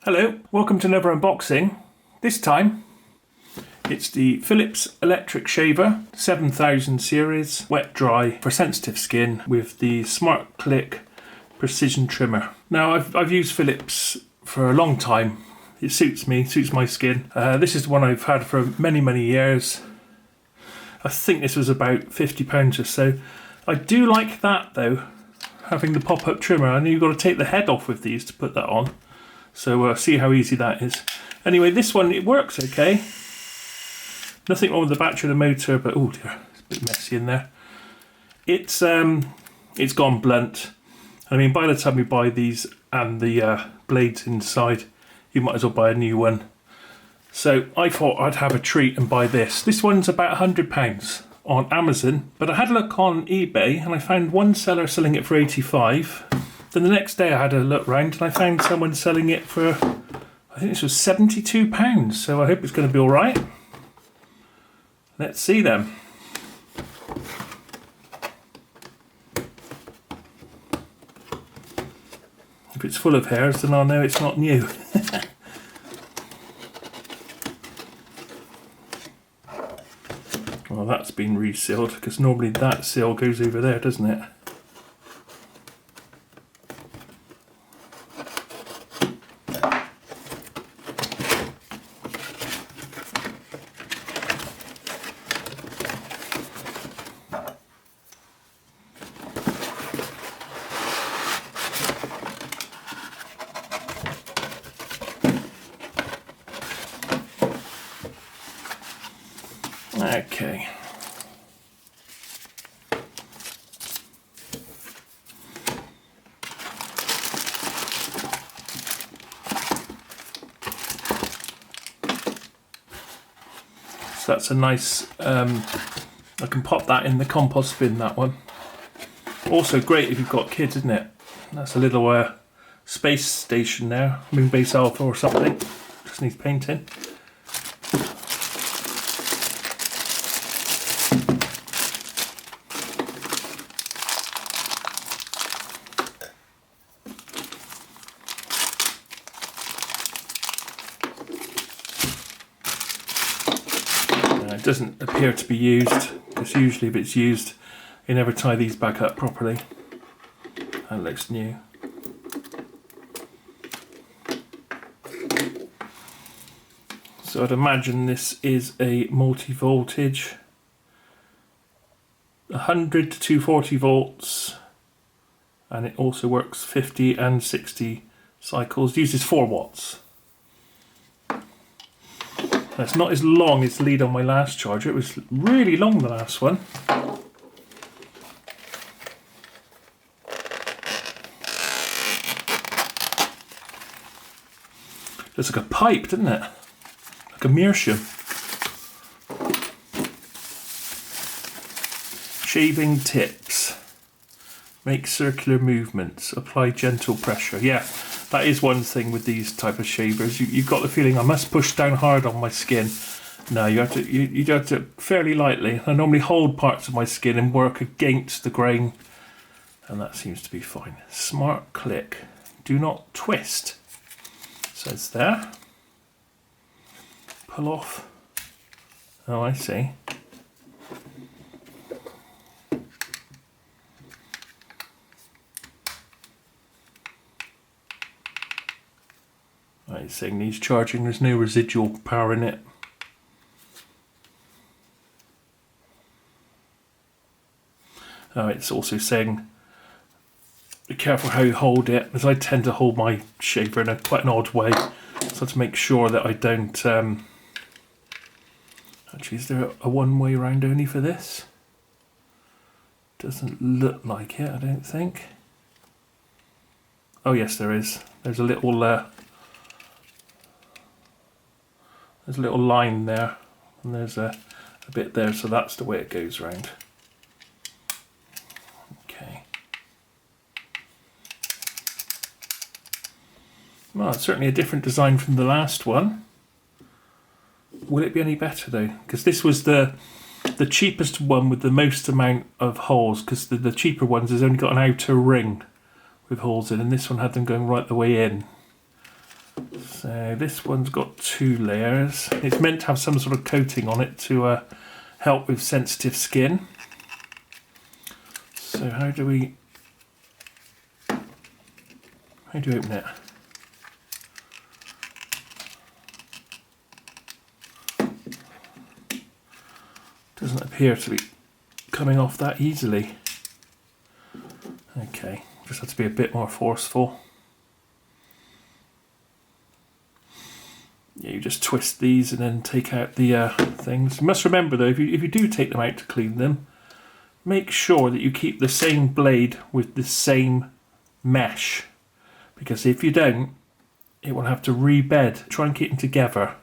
Hello, welcome to another unboxing. This time it's the Philips electric shaver 7000 series wet dry for sensitive skin with the SmartClick precision trimmer. Now I've used Philips for a long time. It suits me, suits my skin. This is the one I've had for many years. I think this was about £50 or so. I do like that though, having the pop-up trimmer. I know you've got to take the head off with these to put that on. So see how easy that is. Anyway, this one, it works okay. Nothing wrong with the battery or the motor, but oh dear, it's a bit messy in there. It's gone blunt. I mean, by the time you buy these and the blades inside, you might as well buy a new one. So I thought I'd have a treat and buy this. This one's about £100 on Amazon, but I had a look on eBay and I found one seller selling it for 85. Then the next day I had a look round and I found someone selling it for, I think this was £72, so I hope it's going to be alright. Let's see them. If it's full of hairs, then I'll know it's not new. Well, that's been resealed, because normally that seal goes over there, doesn't it? Okay. So that's a nice, I can pop that in the compost bin, that one. Also great if you've got kids, isn't it? That's a little space station there, Moonbase Alpha or something. Just needs painting. It doesn't appear to be used, because usually if it's used you never tie these back up properly. That looks new. So I'd imagine this is a multi-voltage, 100 to 240 volts, and it also works 50 and 60 cycles. It uses 4 watts. It's not as long as the lead on my last charger. It was really long, the last one. Looks like a pipe, doesn't it? Like a meerschaum. Shaving tips. Make circular movements. Apply gentle pressure. Yeah. That is one thing with these type of shavers. You've got the feeling I must push down hard on my skin. No, you have to fairly lightly. I normally hold parts of my skin and work against the grain, and that seems to be fine. SmartClick. Do not twist. Says there. Pull off. Oh, I see. It's saying needs charging, there's no residual power in it. It's also saying be careful how you hold it, as I tend to hold my shaver in quite an odd way, so to make sure that I don't actually, is there a one-way round only for this? Doesn't look like it, I don't think. Oh yes, there is. There's a little line there, and there's a bit there, so that's the way it goes round. Okay. Well, it's certainly a different design from the last one. Will it be any better though? Because this was the cheapest one with the most amount of holes, because the cheaper ones has only got an outer ring with holes in, and this one had them going right the way in. So this one's got 2 layers. It's meant to have some sort of coating on it to help with sensitive skin. So how do we open it? Doesn't appear to be coming off that easily. Okay, just have to be a bit more forceful. Yeah, you just twist these and then take out the things. You must remember though, if you do take them out to clean them, make sure that you keep the same blade with the same mesh. Because if you don't, it will have to rebed. Try and keep them together.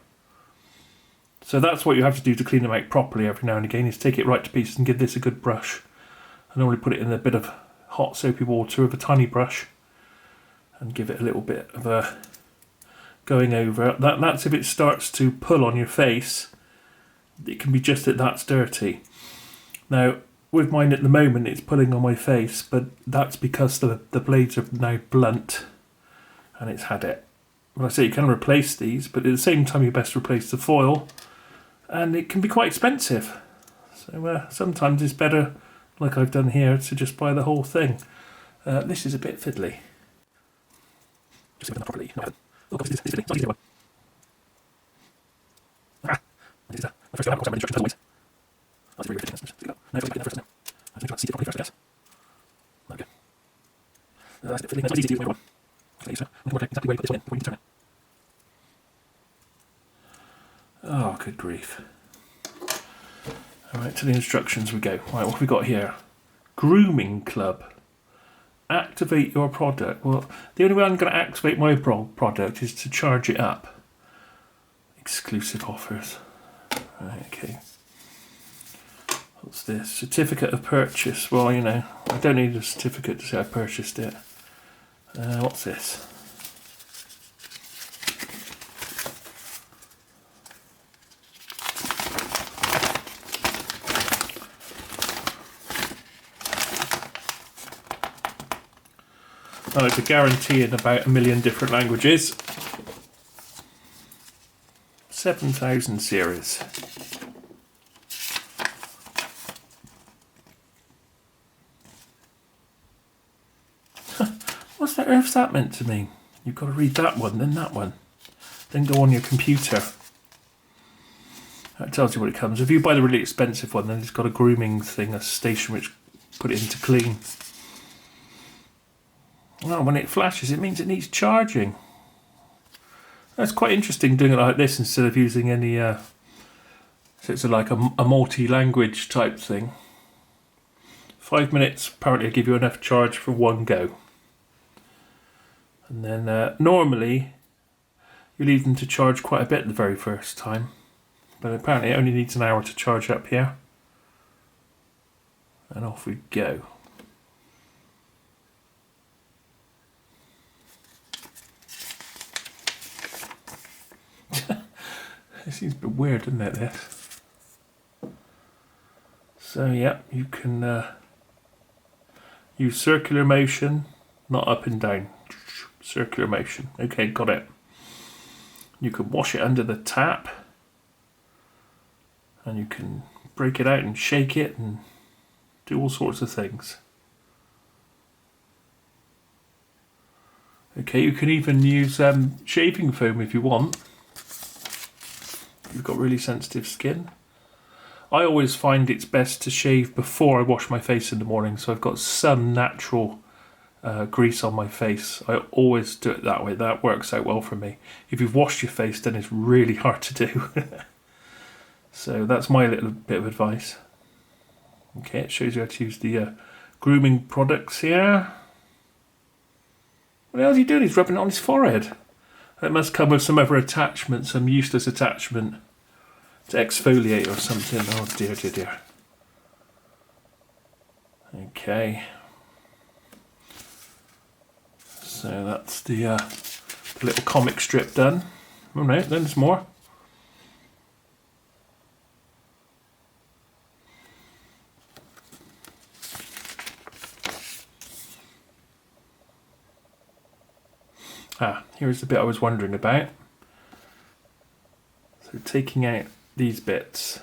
So that's what you have to do to clean them out properly every now and again, is take it right to pieces and give this a good brush. I normally put it in a bit of hot soapy water with a tiny brush and give it a little bit of a going over. That's if it starts to pull on your face. It can be just that that's dirty. Now, with mine at the moment, it's pulling on my face, but that's because the blades are now blunt and it's had it. When I say you can replace these, but at the same time you best replace the foil, and it can be quite expensive. So sometimes it's better, like I've done here, to just buy the whole thing. This is a bit fiddly. Just open that properly. No, oh, God, it's fiddly. It's not easy one. Ah! This is my first go. I haven't got so many instructions otherwise. That's really irritating. Now, if I get that first now. I think I'll see it properly first, I guess. Okay. That's fiddly. That's not easy to use, everyone. Okay, so I'm going to work out exactly where you put this one in before you need to turn it. Oh, good grief. Alright, to the instructions we go. Right, what have we got here? Grooming Club. Activate your product. Well, the only way I'm going to activate my product is to charge it up. Exclusive offers. Right, okay. What's this? Certificate of purchase. Well, you know, I don't need a certificate to say I purchased it. What's this? Oh, it's a guarantee in about 1 million different languages. 7,000 series. What's the earth's that meant to mean? You've got to read that one, then that one. Then go on your computer. That tells you what it comes. If you buy the really expensive one, then it's got a grooming thing, a station which put it in to clean. Well, when it flashes, it means it needs charging. That's quite interesting doing it like this instead of using any, so it's like a multi-language type thing. 5 minutes, apparently will give you enough charge for one go. And then normally, you leave them to charge quite a bit the very first time. But apparently it only needs an hour to charge up here. And off we go. It seems a bit weird, doesn't it, this? So, yeah, you can use circular motion, not up and down. Circular motion. Okay, got it. You can wash it under the tap. And you can break it out and shake it and do all sorts of things. Okay, you can even use shaving foam if you want. You've got really sensitive skin. I always find it's best to shave before I wash my face in the morning, so I've got some natural grease on my face. I always do it that way. That works out well for me. If you've washed your face, then it's really hard to do. So that's my little bit of advice. Okay, it shows you how to use the grooming products here. What the hell is he doing? He's rubbing it on his forehead. It must come with some other attachment, some useless attachment to exfoliate or something. Oh dear, dear, dear. Okay. So that's the little comic strip done. Oh no, then there's more. Here's the bit I was wondering about. So taking out these bits.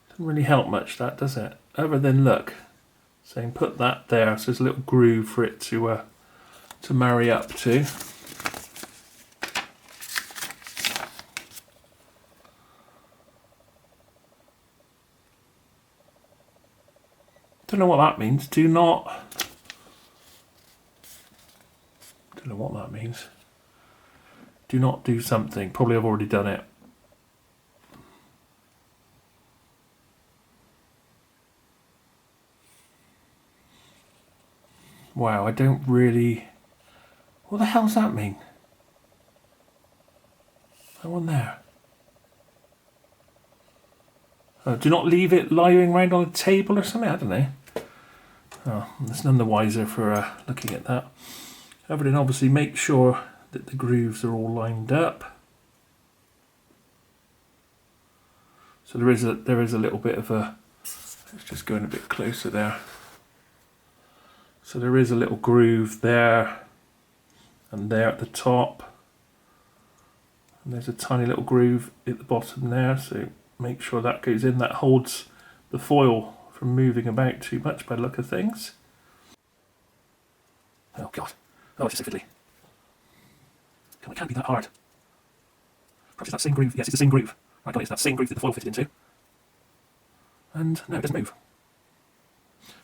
Doesn't really help much, that, does it? Other than, look, saying put that there, so there's a little groove for it to marry up to. Don't know what that means. Don't know what that means. Do not do something. Probably I've already done it. Wow, I don't really... What the hell does that mean? That one there. Do not leave it lying around on a table or something? I don't know. Oh, it's none the wiser for looking at that. Other than obviously make sure that the grooves are all lined up. So there is a little bit of a... Let's just go in a bit closer there. So there is a little groove there and there at the top. And there's a tiny little groove at the bottom there, so make sure that goes in. That holds the foil from moving about too much by the look of things. Oh God. Oh, it's just so fiddly. It can't be that hard. Perhaps it's that same groove. Yes, it's the same groove. Right, got it. It's that same groove that the foil fitted into. And no, it doesn't move.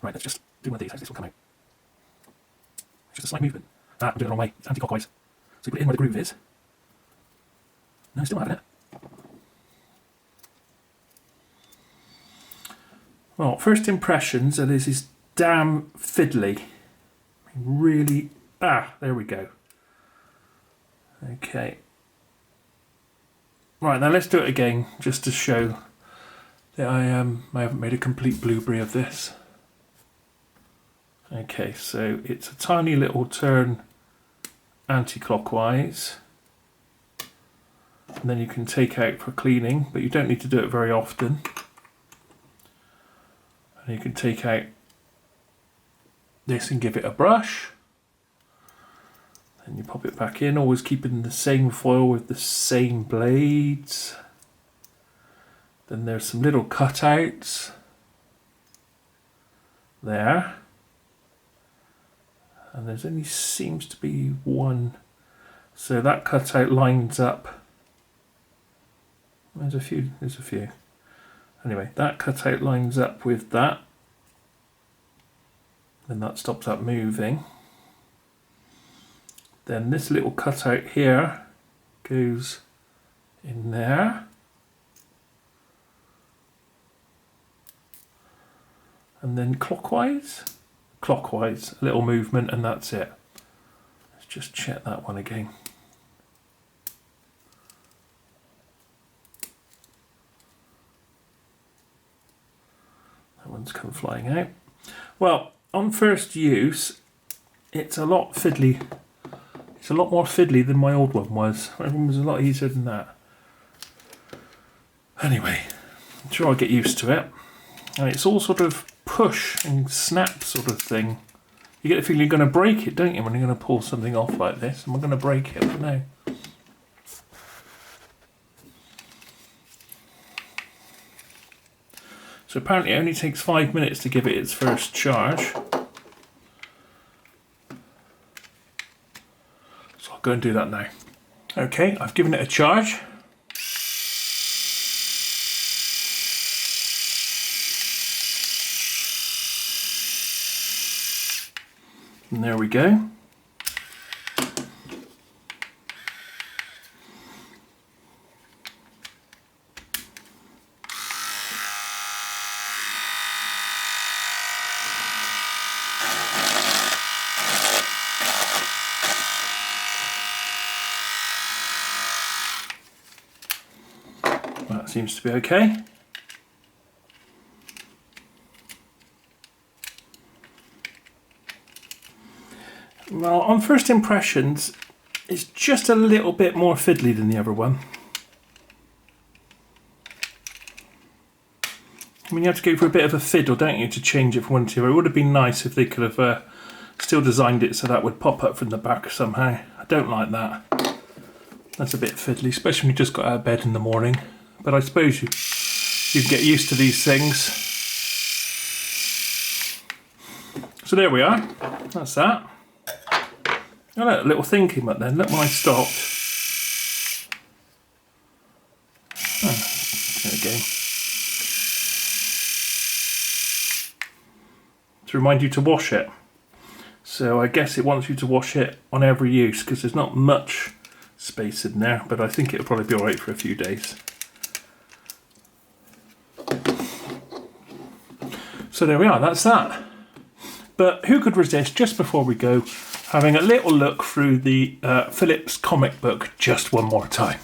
Right, let's just do one of these. How's this one come out? It's just a slight movement. I'm doing it the wrong way. It's anti-clockwise. So you put it in where the groove is. No, still not having it. Well, first impressions are this is damn fiddly. Really, there we go. Okay. Right, now let's do it again, just to show that I haven't made a complete blueberry of this. Okay, so it's a tiny little turn anti-clockwise. And then you can take out for cleaning, but you don't need to do it very often. And you can take out this and give it a brush. Then you pop it back in, always keeping the same foil with the same blades. Then there's some little cutouts there. And there's only seems to be one. So that cutout lines up. There's a few. Anyway, that cutout lines up with that. Then that stops that moving. Then this little cutout here goes in there. And then clockwise, a little movement, and that's it. Let's just check that one again. That one's come flying out. Well, on first use, it's a lot fiddly. It's a lot more fiddly than my old one was. My one was a lot easier than that. Anyway, I'm sure I'll get used to it. And it's all sort of push and snap sort of thing. You get the feeling you're going to break it, don't you, when you're going to pull something off like this? Am I going to break it? I don't know. So apparently it only takes 5 minutes to give it its first charge. So I'll go and do that now. Okay, I've given it a charge. And there we go. That seems to be okay. Well, on first impressions, it's just a little bit more fiddly than the other one. I mean, you have to go for a bit of a fiddle, don't you, to change it from one to the other. It would have been nice if they could have Still designed it so that would pop up from the back somehow. I don't like that. That's a bit fiddly, especially when you just got out of bed in the morning. But I suppose you can get used to these things. So there we are. That's that. Oh, look, a little thing came up then. Look when I stopped. Oh, there we go. To remind you to wash it. So I guess it wants you to wash it on every use because there's not much space in there, but I think it'll probably be alright for a few days. So there we are, that's that. But who could resist, just before we go, having a little look through the Philips comic book just one more time.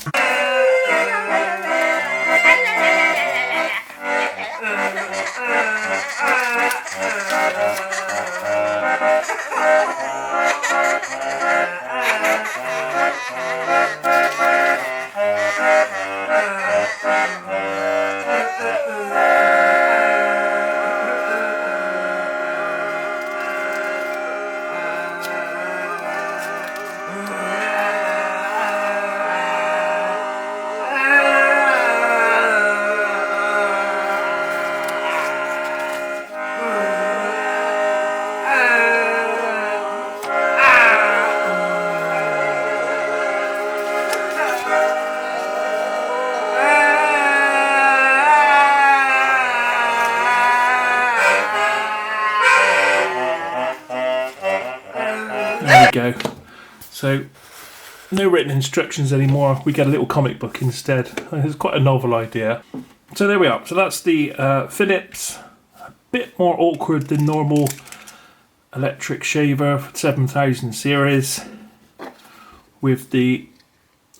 There we go. So, no written instructions anymore. We get a little comic book instead. It's quite a novel idea. So there we are. So that's the Philips, a bit more awkward than normal electric shaver 7000 series. With the,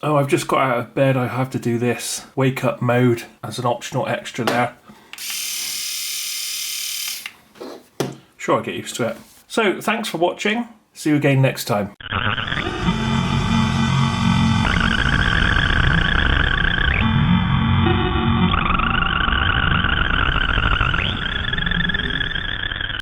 oh, I've just got out of bed, I have to do this wake up mode as an optional extra there. Sure, I'll get used to it. So thanks for watching. See you again next time.